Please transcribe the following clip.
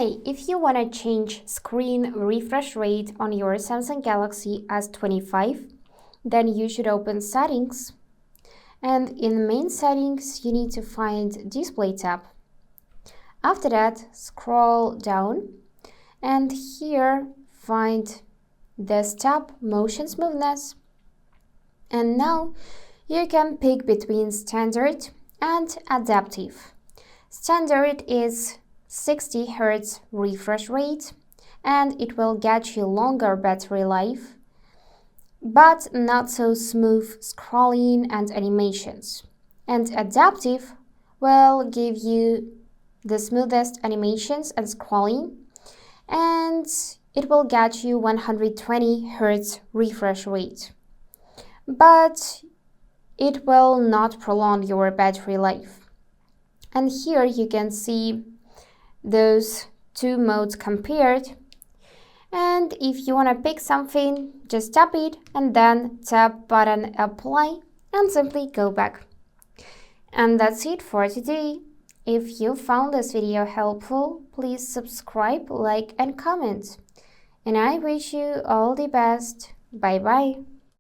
Hi, if you want to change screen refresh rate on your Samsung Galaxy S25, then you should open Settings. And in Main Settings, you need to find Display tab. After that, scroll down and here find this tab, Motion Smoothness. And now you can pick between Standard and Adaptive. Standard is 60 Hz refresh rate and it will get you longer battery life, but not so smooth scrolling and animations. And Adaptive will give you the smoothest animations and scrolling, and it will get you 120 Hz refresh rate. But it will not prolong your battery life. And here you can see those two modes compared. And if you want to pick something, just tap it and then tap button apply and simply go back. And that's it for today. If you found this video helpful, please subscribe, like and comment. And I wish you all the best. Bye bye.